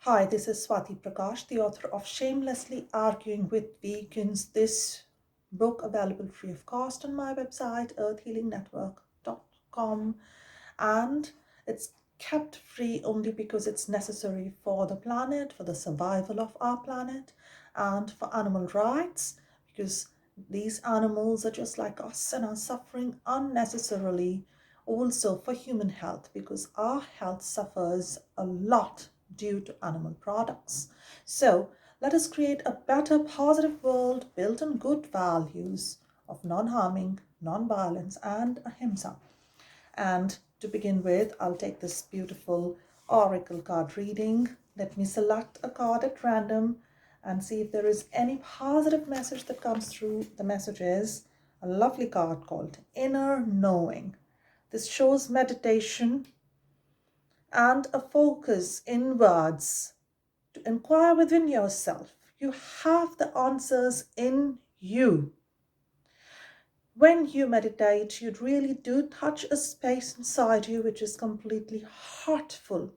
Hi, this is Swati Prakash, the author of Shamelessly Arguing with Vegans. This book available free of cost on my website, earthhealingnetwork.com, and it's kept free only because it's necessary for the planet, for the survival of our planet, and for animal rights, because these animals are just like us and are suffering unnecessarily. Also for human health, because our health suffers a lot due to animal products. So let us create a better, positive world built on good values of non-harming, non-violence, and ahimsa. And to begin with, I'll take this beautiful oracle card reading. Let me select a card at random and see if there is any positive message that comes through. The message is a lovely card called Inner Knowing. This shows meditation and a focus inwards to inquire within yourself. You have the answers in you. When you meditate, you really do touch a space inside you which is completely heartful,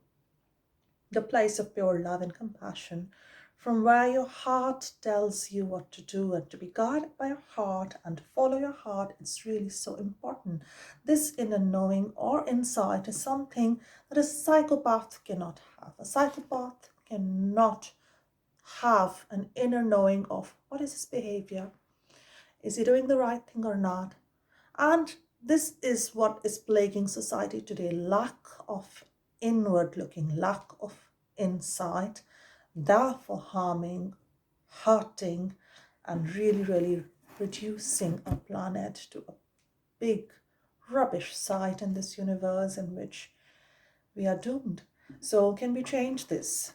the place of pure love and compassion, from where your heart tells you what to do, and to be guided by your heart and follow your heart. It's really so important. This inner knowing or insight is something that a psychopath cannot have. A psychopath cannot have an inner knowing of what is his behavior. Is he doing the right thing or not? And this is what is plaguing society today: lack of inward looking, lack of insight, therefore harming, hurting, and really reducing our planet to a big rubbish site in this universe in which we are doomed. So can we change this?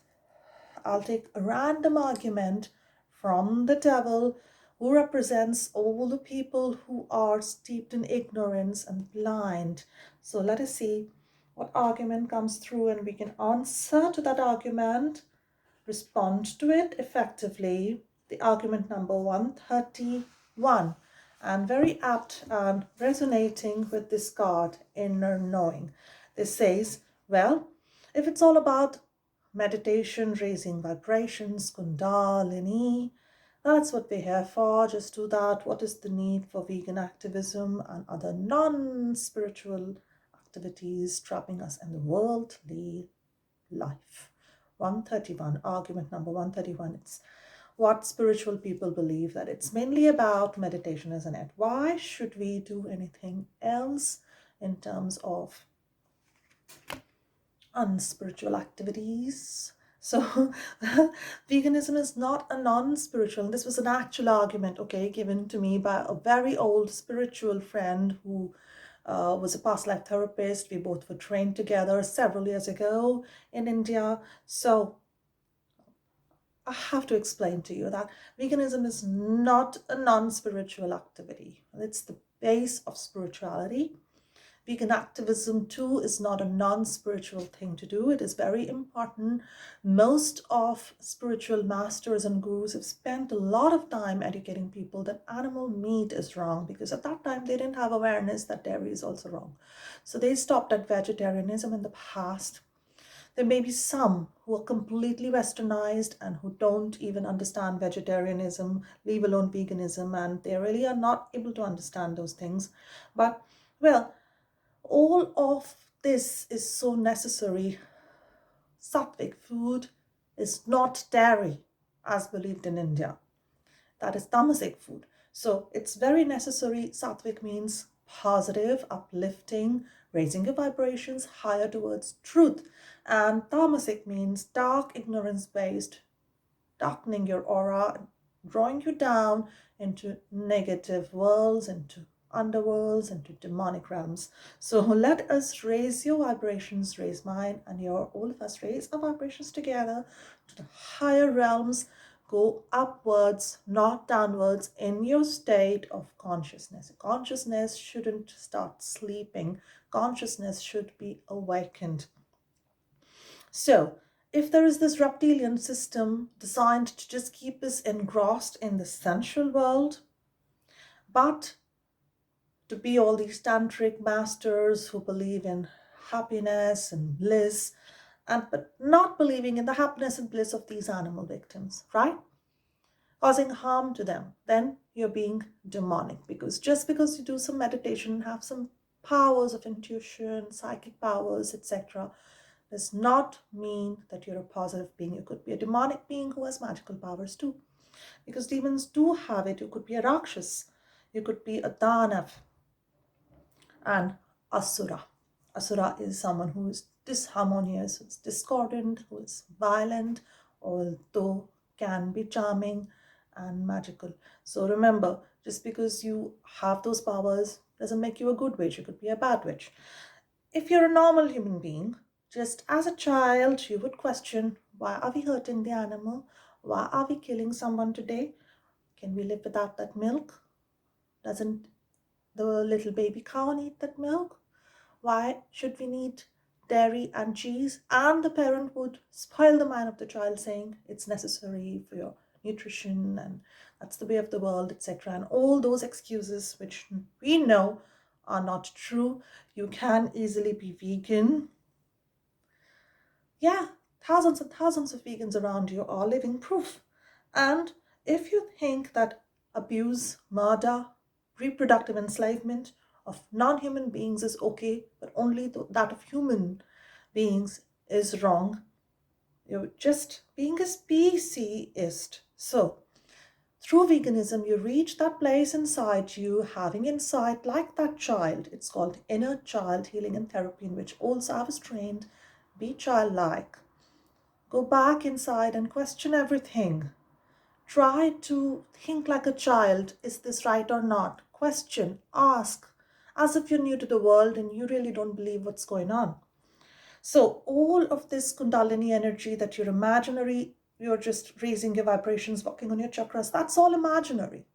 I'll take a random argument from the devil, who represents all the people who are steeped in ignorance and blind. So let us see what argument comes through, and we can answer to that argument, respond to it effectively. The argument number 131, and very apt and resonating with this card, Inner Knowing. This says, well, if it's all about meditation, raising vibrations, kundalini, that's what we're here for. Just do that. What is the need for vegan activism and other non-spiritual activities trapping us in the worldly life? 131, argument number 131. It's what spiritual people believe, that it's mainly about meditation, isn't it? Why should we do anything else in terms of unspiritual activities? So veganism is not a non-spiritual. This was an actual argument, okay, given to me by a very old spiritual friend who was a past life therapist. We both were trained together several years ago in India. So I have to explain to you that veganism is not a non-spiritual activity. It's the base of spirituality. Vegan activism too is not a non-spiritual thing to do. It is very important. Most of spiritual masters and gurus have spent a lot of time educating people that animal meat is wrong, because at that time they didn't have awareness that dairy is also wrong. So they stopped at vegetarianism in the past. There may be some who are completely westernized and who don't even understand vegetarianism, leave alone veganism, and they really are not able to understand those things. But, well, all of this is so necessary. Sattvic food is not dairy, as believed in India. That is tamasic food. So it's very necessary. Sattvic means positive, uplifting, raising your vibrations higher towards truth. And tamasic means dark, ignorance-based, darkening your aura, drawing you down into negative worlds, into underworlds, into demonic realms. So let us raise your vibrations, raise mine and your, all of us raise our vibrations together to the higher realms. Go upwards, not downwards, in your state of consciousness. Consciousness shouldn't start sleeping. Consciousness should be awakened. So if there is this reptilian system designed to just keep us engrossed in the sensual world, but to be all these tantric masters who believe in happiness and bliss but not believing in the happiness and bliss of these animal victims, right? Causing harm to them, then you're being demonic. Because just because you do some meditation, have some powers of intuition, psychic powers, etc., does not mean that you're a positive being. You could be a demonic being who has magical powers too, because demons do have it. You could be a Rakshas, you could be a Danav, and Asura. Asura is someone who is disharmonious, who is discordant, who is violent, although can be charming and magical. So remember, just because you have those powers doesn't make you a good witch. You could be a bad witch. If you're a normal human being, just as a child, you would question, why are we hurting the animal? Why are we killing someone today? Can we live without that milk? Doesn't the little baby cow need that milk? Why should we need dairy and cheese? And the parent would spoil the mind of the child, saying it's necessary for your nutrition and that's the way of the world, etc. And all those excuses which we know are not true. You can easily be vegan. Yeah, thousands and thousands of vegans around you are living proof. And if you think that abuse, murder, reproductive enslavement of non-human beings is okay, but only that of human beings is wrong, you're just being a speciesist. So, through veganism, you reach that place inside you, having insight like that child. It's called inner child healing and therapy, in which also I was trained. Be childlike. Go back inside and question everything. Try to think like a child. Is this right or not? Question, ask, as if you're new to the world and you really don't believe what's going on. So all of this Kundalini energy that you're imaginary, you're just raising your vibrations, working on your chakras, that's all imaginary.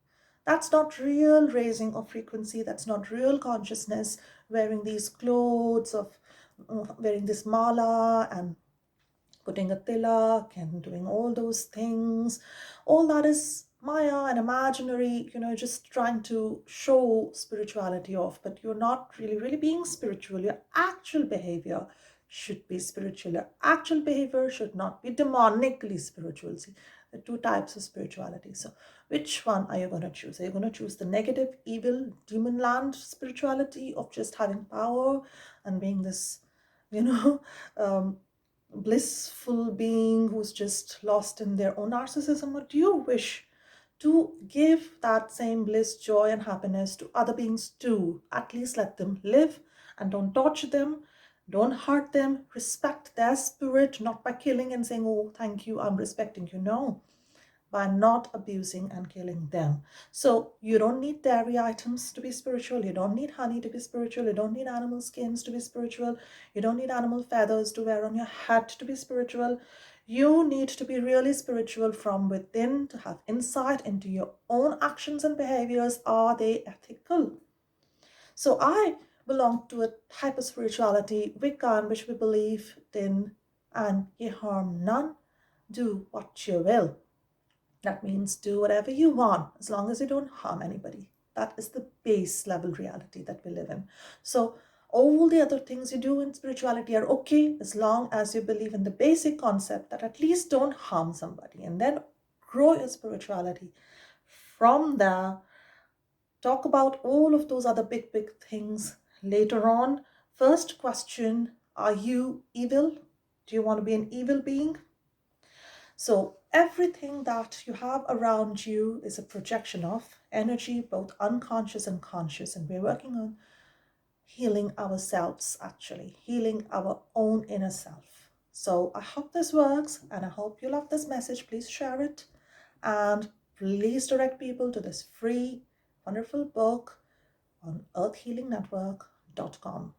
That's not real raising of frequency. That's not real consciousness, wearing these clothes of, wearing this mala and putting a tilak and doing all those things. All that is Maya and imaginary, just trying to show spirituality off, but you're not really being spiritual. Your actual behavior should be spiritual. Your actual behavior should not be demonically spiritual. See, the two types of spirituality. So which one are you going to choose? Are you going to choose the negative, evil, demon land spirituality of just having power and being this, blissful being who's just lost in their own narcissism? Or do you wish to give that same bliss, joy, and happiness to other beings too? At least let them live and don't torture them, don't hurt them, respect their spirit, not by killing and saying, oh, thank you, I'm respecting you. No, by not abusing and killing them. So you don't need dairy items to be spiritual. You don't need honey to be spiritual. You don't need animal skins to be spiritual. You don't need animal feathers to wear on your hat to be spiritual. You need to be really spiritual from within to have insight into your own actions and behaviors. Are they ethical? So I belong to a type of spirituality, Wicca, in which we believe in and ye harm none, do what you will. That means do whatever you want as long as you don't harm anybody. That is the base level reality that we live in. So all the other things you do in spirituality are okay as long as you believe in the basic concept that at least don't harm somebody, and then grow your spirituality. From there, talk about all of those other big things later on. First question, are you evil? Do you want to be an evil being? So everything that you have around you is a projection of energy, both unconscious and conscious. And we're working on healing ourselves, actually, healing our own inner self. So I hope this works and I hope you love this message. Please share it and please direct people to this free, wonderful book on earthhealingnetwork.com.